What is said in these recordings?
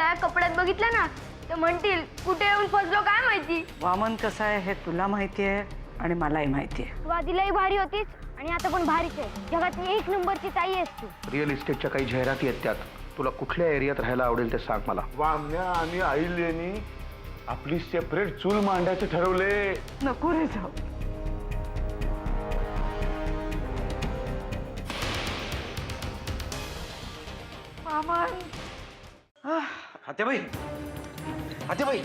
या कपड्यात बघितलं ना तर म्हणतील कुठे येऊन फसलो काय माहिती। वामन कसा आहे हे तुला माहिती आहे आणि मलाही माहिती आहे। तू आधीलाही भारी होतीस आणि आता पण भारीच आहे। जगात एक नंबरची ताई आहेस तू। रिअल इस्टेटच्या काही जाहिराती आहेत त्यात, तुला कुठल्या एरियात राहायला आवडेल ते सांग मला। वामन्या आणि आईलेनी आपली सेपरेट चूल मांडायचे ठरवले। नको रे जाऊ। वामन आत्याबाई, आत्याबाई,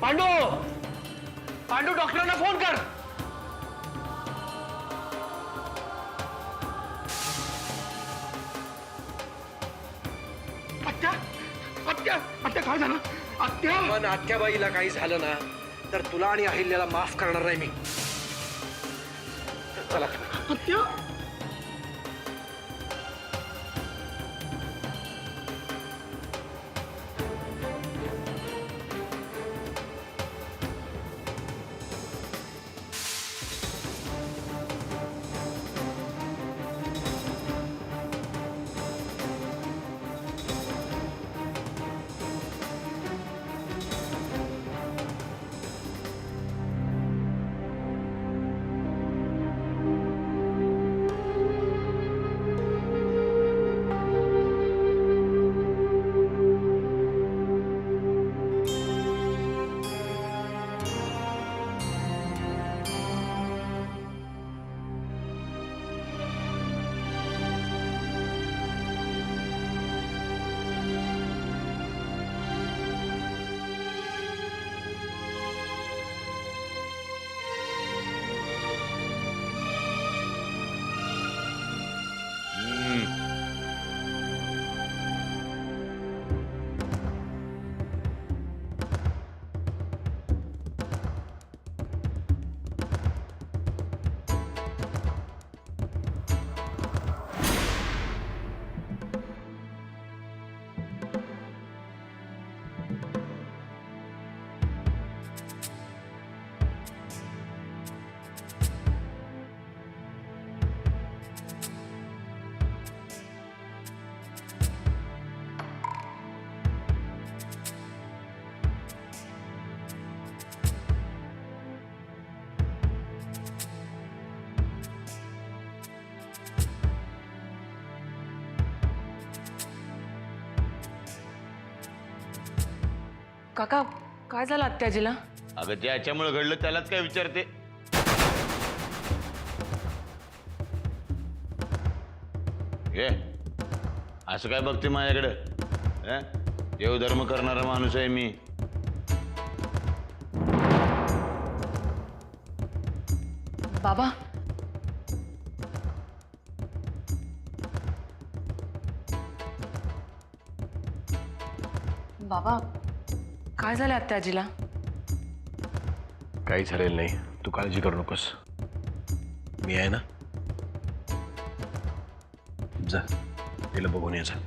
पांडू, पांडू डॉक्टरांना फोन कर। आत्या, आत्या, आत्या काय झालं? आत्या, पण आत्याबाईला काही झालं ना तर तुला आणि अहिल्याला माफ करणार नाही मी। चला आत्या, काका काय झालं आत्याजीला? अगं ज्याच्यामुळे घडलं त्यालाच काय विचारते? हे असं काय बघते माझ्याकडे? देवधर्म करणारा माणूस आहे मी। बाबा बाबा काय झालं आत्याजीला? काही झालेलं नाही, तू काळजी करू नकोस, मी आहे ना। जा तिला बघून ये जा।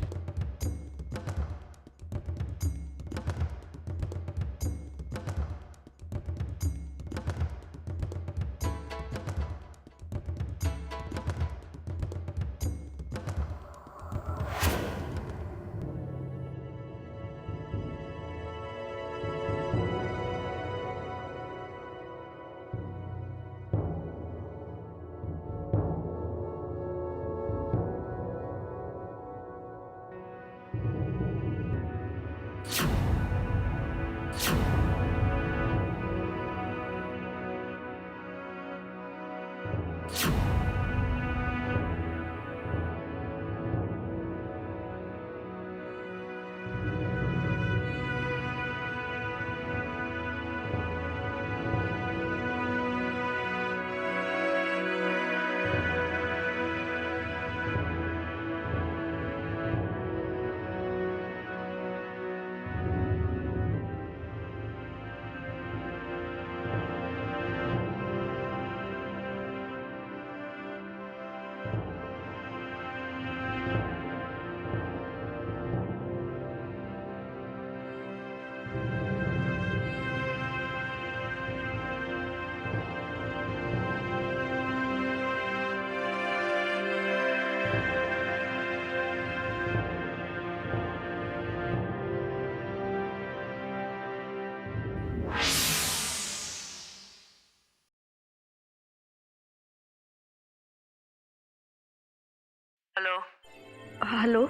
हॅलो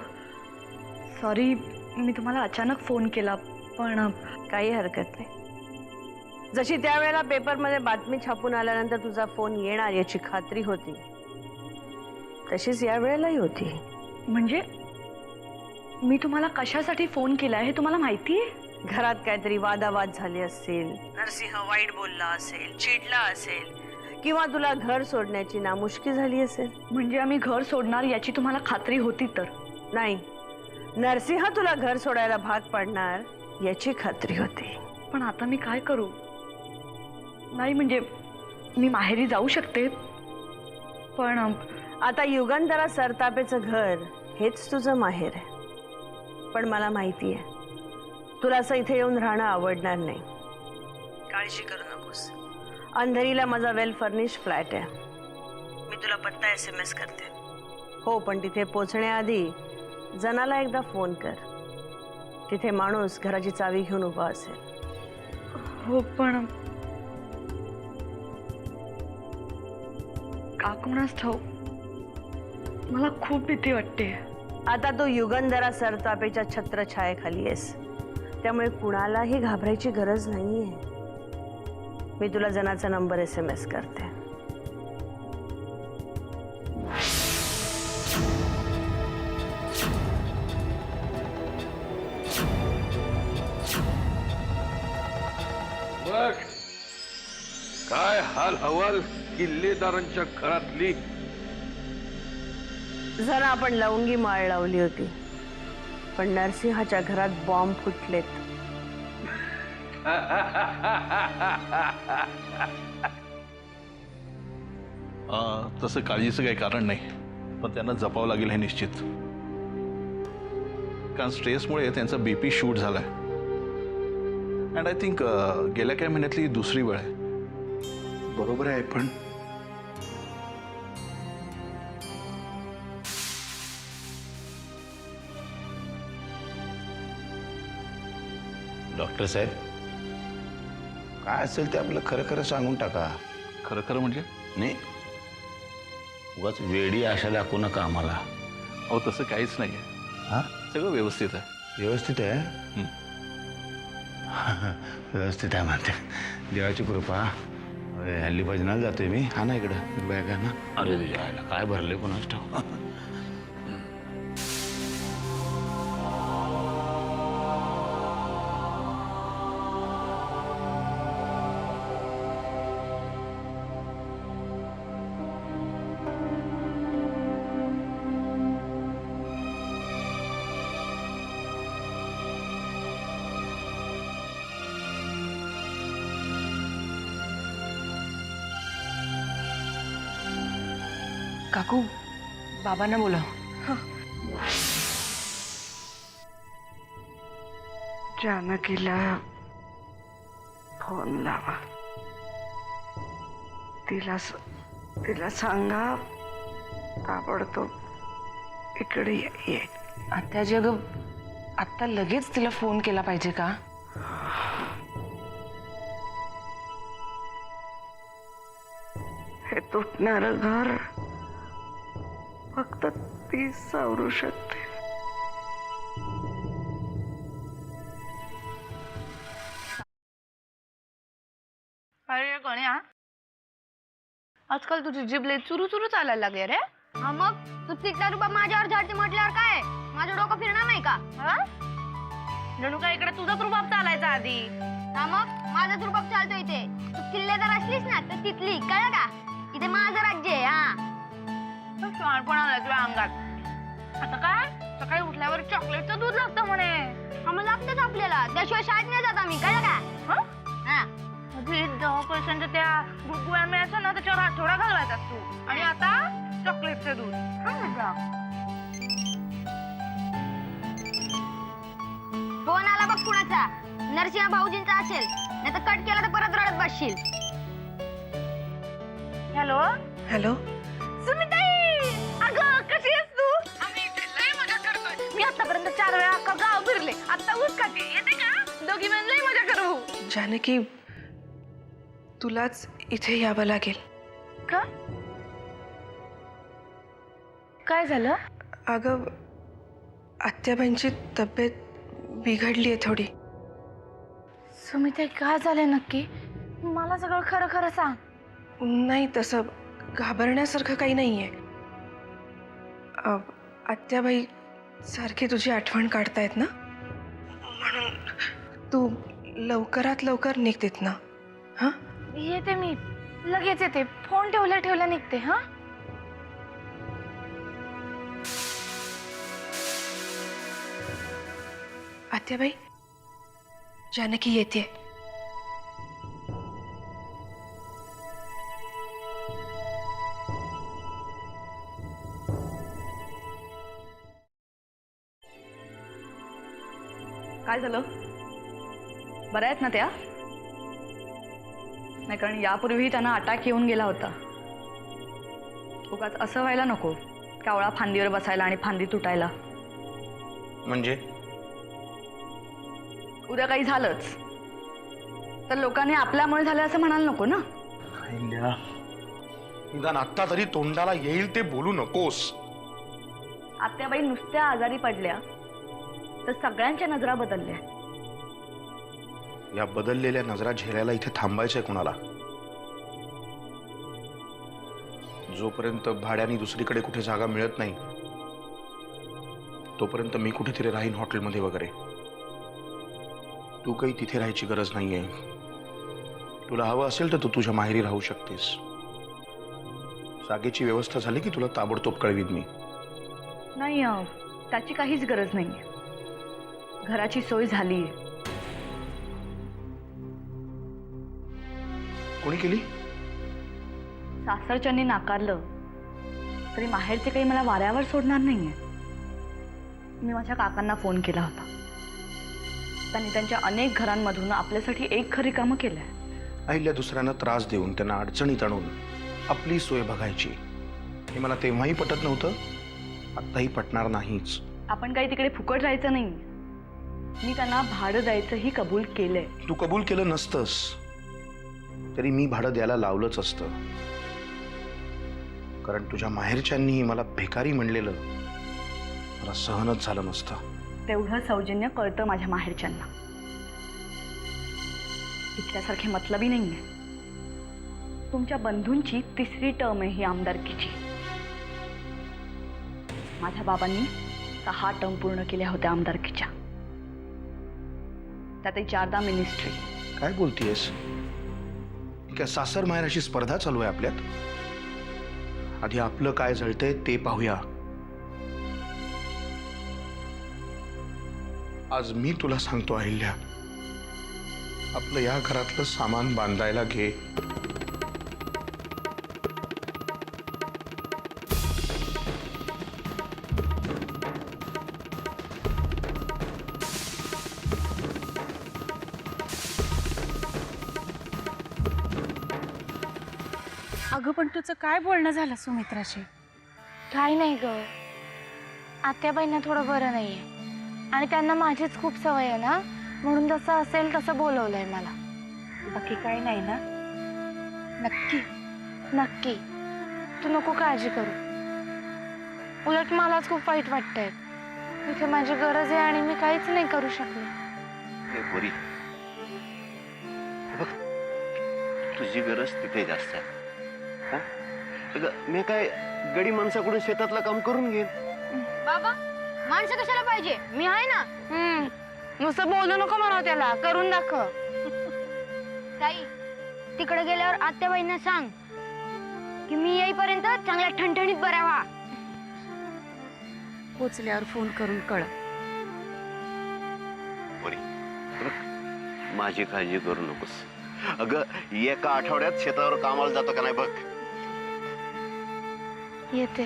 सॉरी मी तुम्हाला अचानक फोन केला पण काही हरकत नाही. जशी त्यावेळेला पेपरमध्ये बातमी छापून आल्यानंतर तुझा फोन येणार याची खात्री होती, तशीच या वेळेलाही होती. म्हणजे मी तुम्हाला कशासाठी फोन केला हे तुम्हाला माहिती आहे? घरात काहीतरी वादावाद झाले असतील, नरसिंह वाईट बोलला असेल, चिडला असेल, किंवा तुला घर सोडण्याची नामुष्की झाली असेल. म्हणजे आम्ही घर सोडणार याची तुम्हाला खात्री होती तर? नाही, नरसिंह तुला घर सोडायला भाग पाडणार याची खात्री होती. पण आता मी काय करू? नाही म्हणजे मी माहेरी जाऊ शकते पण आता युगंधरा सरतापेचं घर हेच तुझं माहेर आहे. पण मला माहिती आहे तुला असं इथे येऊन राहणं आवडणार नाही. काळजी करू नकोस. अंधेरीला माझा वेल फर्निश फ्लॅट आहे. मी तुला पत्ता SMS करते. हो, पण तिथे पोचण्याआधी जनाला एकदा फोन कर. तिथे माणूस घराची चावी घेऊन उभा असेल. हो पण का कोणास ठाऊक मला खूप भीती वाटते. आता तू युगंधरा सरतापेच्या छत्रछायेखाली आहेस, त्यामुळे कुणालाही घाबरायची गरज नाहीये. मी तुला जनाचा नंबर SMS करते. बघ काय हाल हवाल किल्लेदारांच्या घरातली. जरा आपण लवंगी माळ लावली होती, पण नरसिंहाच्या घरात बॉम्ब फुटलेत. तसं काळजीचं काही कारण नाही, पण त्यांना जपावं लागेल हे निश्चित. कारण स्ट्रेसमुळे त्यांचा BP शूट झालाय. अँड आय थिंक गेल्या काही महिन्यातली दुसरी वेळ आहे. बरोबर आहे, पण डॉक्टर साहेब, काय असेल ते आपलं खरं खरं सांगून टाका. खरं खरं म्हणजे? नाही, उगाच वेडी आशा दाखवू नका आम्हाला. अहो तसं काहीच नाही आहे. हां, सगळं व्यवस्थित आहे. व्यवस्थित आहे. व्यवस्थित आहे म्हणते. देवाची कृपा. हल्ली भजनाला जातोय मी. हा ना इकडं बॅग आहे ना. अरे तुझ्या काय भरले कोणाच ठाऊ. काकू बाबांना बोला. जानकीला फोन लावा. तिला सांगा ताबडतोब इकडे ये. आत्याजी अगं आत्ता लगेच तिला फोन केला पाहिजे का? हे तुटणारं घर फक्त ती सावरू शकते. अरे गण्या, आजकाल तुझी जीभ लई चुरू चुरू चालायला लागली रे. हा मग तू तिथला रुपा माझ्यावर झाडते म्हटल्यावर काय माझं डोकं फिरणार नाही का? जणू काय इकडे तुझाच रुबाब चालायचा आधी. हा मग माझाच रुबाब चालतोय इथे. तू किल्लेदार असलीस ना तर तिथली, कळलं का? इथे माझं राज्य आहे. हा शहाणपण आलाय तुझ्या अंगात. आता काय सकाळी उठल्यावर चॉकलेटचं दूध लागतं म्हणे. हा मग लागतंच आपल्याला, त्याशिवाय शाळेत नाही जात आम्ही, कळलं का? हा पैशांच्या त्या गुळगुळ्या मिळायचं ना त्याच्यावर आठवडा घालवायचा तू. आणि आता चॉकलेटचं दूध. फोन आला बघ कुणाचा. नरसिंह भाऊजींचा असेल, नाही तर कट केला तर परत रडत बसशील. हॅलो हॅलो सुमिताई, अगं कशी आहेस तू? आम्ही इथे लय मजा करतोय. मी आतापर्यंत 4 वेळा अख्खा गाव फिरले. आता ऊस खाते, येते का? दोघी मिळून लय मजा करू. जानकी तुलाच इथे यावं लागेल. का? काय झालं? अगं आत्याबाईंची तब्येत बिघडली आहे थोडी. सुमित्रा काय झालंय नक्की? मला सगळं खरं खरं सांग. नाही तसं घाबरण्यासारखं काही नाही आहे. आत्याबाई सारखी तुझी आठवण काढतायत ना, म्हणून तू लवकरात लवकर निघतेत ना. हां येते मी, लगेच येते. फोन ठेवल्या ठेवल्या निघते. हा आत्याबाई, जानकी येते. काय झालं? बऱ्या आहेत ना त्या? नाही, कारण यापूर्वी त्यांना अटॅक येऊन गेला होता. उगाच असं व्हायला नको, कावळा फांदीवर बसायला आणि फांदी तुटायला. म्हणजे उद्या काही झालंच तर लोकांनी आपल्यामुळे झालं असं म्हणायला नको ना. अहिल्या, निदान आत्ता तरी तोंडाला येईल ते बोलू नकोस. आत्याबाई नुसत्या आजारी पडल्या तर सगळ्यांच्या नजरा बदलल्या. या बदललेल्या नजरा झेलायला इथे थांबायचंय कोणाला? जोपर्यंत भाड्याने दुसरीकडे कुठे जागा मिळत नाही तोपर्यंत मी कुठेतरी राहीन हॉटेलमध्ये वगैरे. तू काही तिथे राहायची गरज नाहीये. तुला हवं असेल तर तू तुझ्या माहेरी राहू शकतेस. जागेची व्यवस्था झाली की तुला ताबडतोब कळवीन मी. नाही, त्याची काहीच गरज नाही. घराची सोय झालीये. कोणी केली? सासरच्यांनी नाकारलं तरी माहेरचे काही मला वाऱ्यावर सोडणार नाहीये. मी माझ्या काकांना फोन केला होता. त्यांनी त्यांच्या अनेक घरांमधून आपल्यासाठी एक खरी कामं केलंय. अहिल्या, दुसऱ्यांना त्रास देऊन त्यांना अडचणीत आणून आपली सोय बघायची हे मला तेव्हाही पटत नव्हतं, आत्ताही पटणार नाहीच. आपण काही तिकडे फुकट राहायचं नाही. मी त्यांना भाडं द्यायचंही कबूल केलंय. तू कबूल केलं नसतंस तरी मी भाडं द्यायला लावलंच असतं, कारण तुझ्या माहेरच्यांनीही मला भिकारी म्हणलेलं मला सहनच झालं नसतं. तेवढं सौजन्य कळतं माझ्या माहेरच्यांना. इथल्यासारखे मतलबी नाहीये. तुमच्या बंधूंची तिसरी टर्म आहे ही आमदारकीची. माझ्या बाबांनी 6 टर्म पूर्ण केल्या होत्या आमदारकीच्या, त्यातही 4दा मिनिस्ट्री. काय बोलतीयस? काय सासर माहेराची स्पर्धा चालू आहे आपल्यात? आधी आपलं काय जळतंय ते पाहूया. आज मी तुला सांगतो अहिल्या, आपलं या घरातलं सामान बांधायला घे. अगं पण तुझं काय बोलणं झालं सुमित्राशी? काय नाही ग, आत्याबाईंना थोडं बरं नाहीये आणि त्यांना माझीच खूप सवय आहे ना, म्हणून जसं असेल तसं बोलवलंय मला. बाकी काही नाही ना? नक्की नक्की, तू नको काळजी करू. उलट मलाच खूप वाईट वाटतंय. इथे माझी गरज आहे आणि मी काहीच नाही करू शकले. बोरी बघ, तुझी गरज तिथे जास्त आहे. मी काय गडी माणसाकडून शेतातलं काम करून घेईन. बाबा, माणसं कशाला पाहिजे? मी आहे ना. नुसतं बोलू नको म्हणा, त्याला करून दाखव. ताई, तिकडे गेल्यावर आत्याबाईंना सांग की मी येईपर्यंत चांगल्या ठणठणीत बरा व्हा. पोचल्यावर फोन करून कळ. बोरी, माझी काळजी करू नकोस. अगं, एका आठवड्यात शेतावर कामाला जातो का नाही बघ. येते.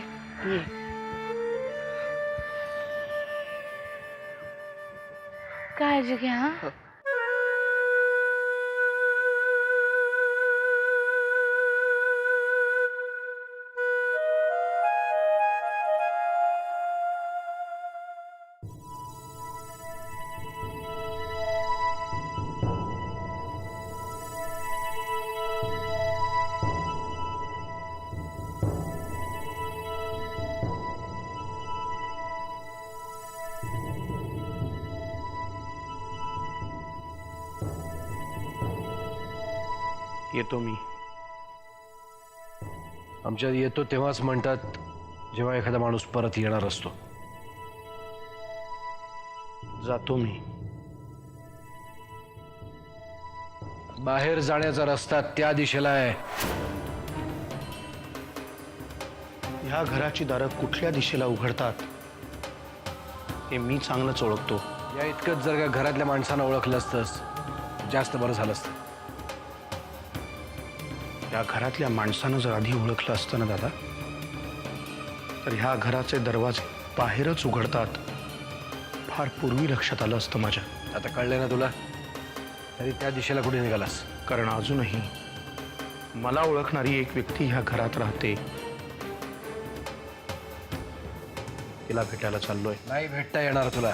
काळजी घ्या. हा, येतो मी. आमच्यात येतो तेव्हाच म्हणतात जेव्हा एखादा माणूस परत येणार असतो. जातो मी. बाहेर जाण्याचा रस्ता त्या दिशेला आहे. ह्या घराची दारं कुठल्या दिशेला उघडतात हे मी चांगलंच ओळखतो. या इतकंच जर का घरातल्या माणसांना ओळखलं असतंस जास्त बरं झालं असतं. या घरातल्या माणसानं जर आधी ओळखलं असतं ना दादा, तर ह्या घराचे दरवाजे बाहेरच उघडतात फार पूर्वी लक्षात आलं असतं माझ्या. आता कळलं ना तुला? तरी त्या दिशेला कुठे निघालास? कारण अजूनही मला ओळखणारी एक व्यक्ती ह्या घरात राहते. तिला भेटायला चाललोय. नाही भेटता येणार तुला,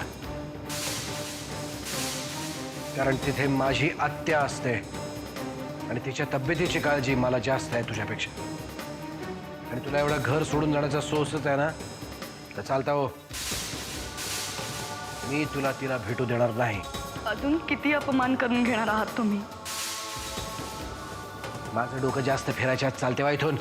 कारण तिथे माझी आत्या असते आणि तिच्या तब्येतीची काळजी मला जास्त आहे तुझ्यापेक्षा. आणि तुला एवढं घर सोडून जाण्याचा सोसच आहे ना, तर चालता हो. मी तुला तिला भेटू देणार नाही. अजून किती अपमान करून घेणार आहात तुम्ही? माझं डोकं जास्त फिरायच्या आत चालते वा इथून.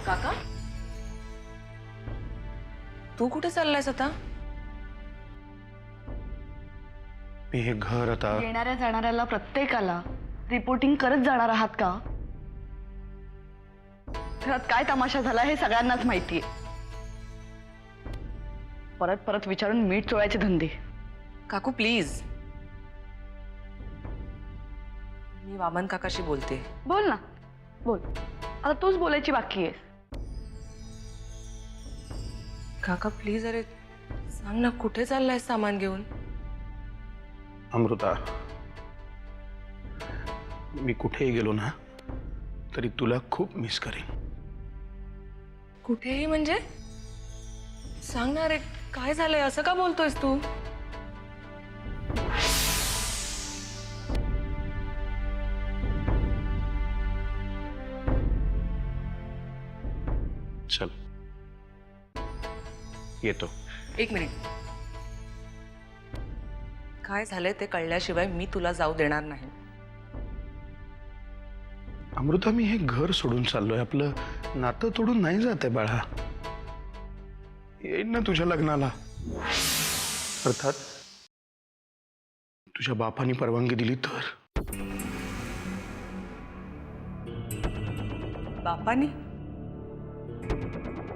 काका, तू कुठे चाललायस आता? मी हे घर आता येणाऱ्या जाणाऱ्याला प्रत्येकाला रिपोर्टिंग करत जाणार आहात का? घरात काय तमाशा झाला हे सगळ्यांनाच माहितीये. परत परत विचारून मीठ चोळायचे धंदे. काकू प्लीज, मी वामन काकाशी बोलते. बोल ना, बोल. आता तूच बोलायची बाकी आहेस. काका प्लीज, अरे सांग ना, कुठे चाललाय सामान घेऊन? अमृता, मी कुठेही गेलो ना तरी तुला खूप मिस करेन. कुठेही म्हणजे? सांग ना रे, काय झालंय? असं का बोलतोयस तू? चल येतो. एक मिनिट, काय झालंय ते कळल्याशिवाय मी तुला जाऊ देणार नाही. अमृता, मी हे घर सोडून चाललोय. आपलं नातं तोडून नाही जात आहे बाळा. येईन ना तुझ्या लग्नाला. अर्थात तुझ्या बापाने परवानगी दिली तर. बापानी?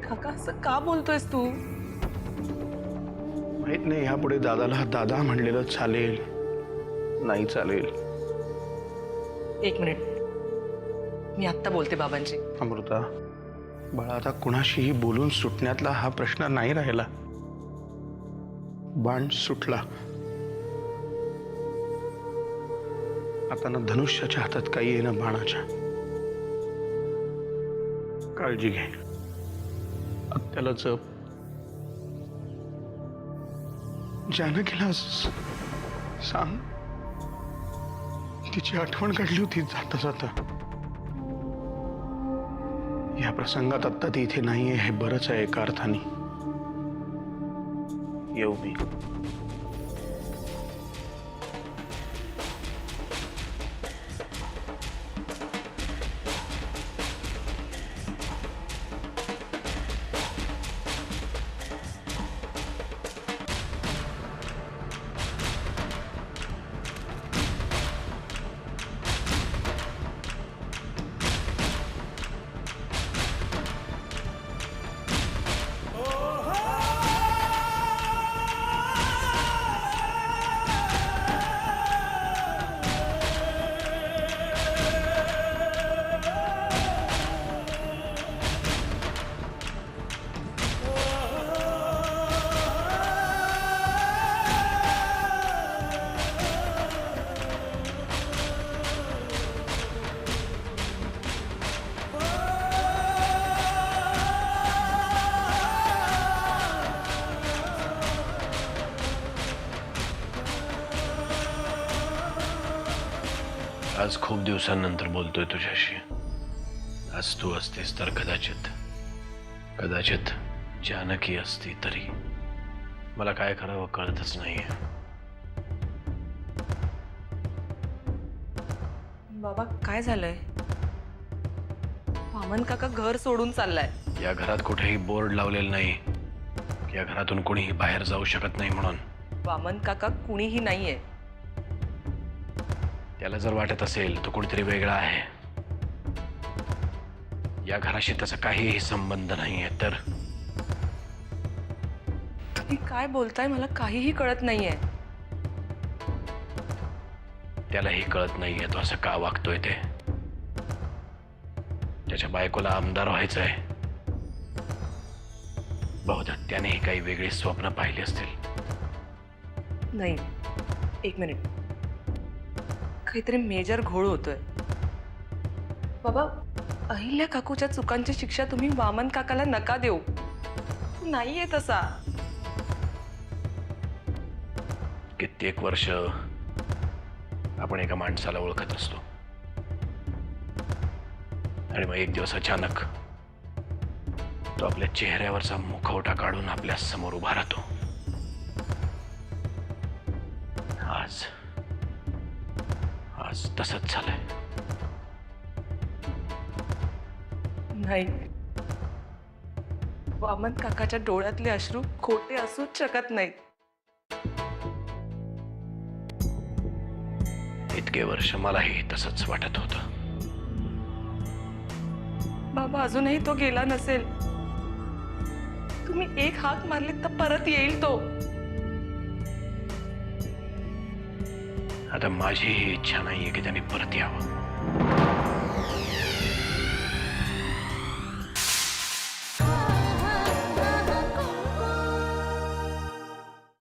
काका असं का बोलतोयस तू? माहित नाही, यापुढे दादाला दादा म्हणलेलं चालेल नाही चालेल. एक मिनिट, मी आत्ता बोलते बाबांची. अमृता बाळा, आता कुणाशीही बोलून सुटण्यातला हा प्रश्न नाही राहिला. बाण सुटला. आता ना धनुष्याच्या हातात काही आहे ना बाणाच्या. काळजी घे, त्याला जप. जानकीला सांग, तिची आठवण काढली होती जाता जाता. या प्रसंगात आत्ता ती इथे नाहीये हे बरंच आहे एका अर्थाने. येऊ मी. आज खूप दिवसांनंतर बोलतोय तुझ्याशी. आज तू असतीस तर कदाचित जानकी असती तरी मला काय करावं कळतच नाहीये. बाबा काय झालंय? वामन काका घर सोडून चाललाय. या घरात कुठेही बोर्ड लावलेलं नाही. या घरातून कोणीही बाहेर जाऊ शकत नाही म्हणून. वामन काका कुणीही नाहीये. त्याला जर वाटत असेल तो कोणीतरी वेगळा आहे, या घराशी त्याचा काहीही संबंध नाहीये, तर तुम्ही काय बोलताय मला काहीही कळत नाहीये. त्यालाही कळत नाहीये तो असं का वागतोय ते. त्याच्या बायकोला आमदार व्हायचंय. बहुधा त्यानेही काही वेगळी स्वप्न पाहिली असतील. नाही, एक मिनिट, काहीतरी मेजर घोळ होतोय. बाबा, अहिल्या काकूच्या चुकांची शिक्षा तुम्ही वामन काकाला नका देऊ. नाहीये तसा. कित्येक वर्ष आपण एका माणसाला ओळखत असतो आणि मग एक दिवस अचानक तो आपल्या चेहऱ्यावरचा मुखवटा काढून आपल्या समोर उभा राहतो. आज तसंच झालंय. नाही, वामन काकाच्या डोळ्यातले अश्रू खोटे असूच शकत नाहीत. इतके वर्ष मलाही तसंच वाटत होतं. बाबा, अजूनही तो गेला नसेल. तुम्ही एक हाक मारली तर परत येईल तो. आता माझी ही इच्छा नाहीये की त्यांनी परत यावं.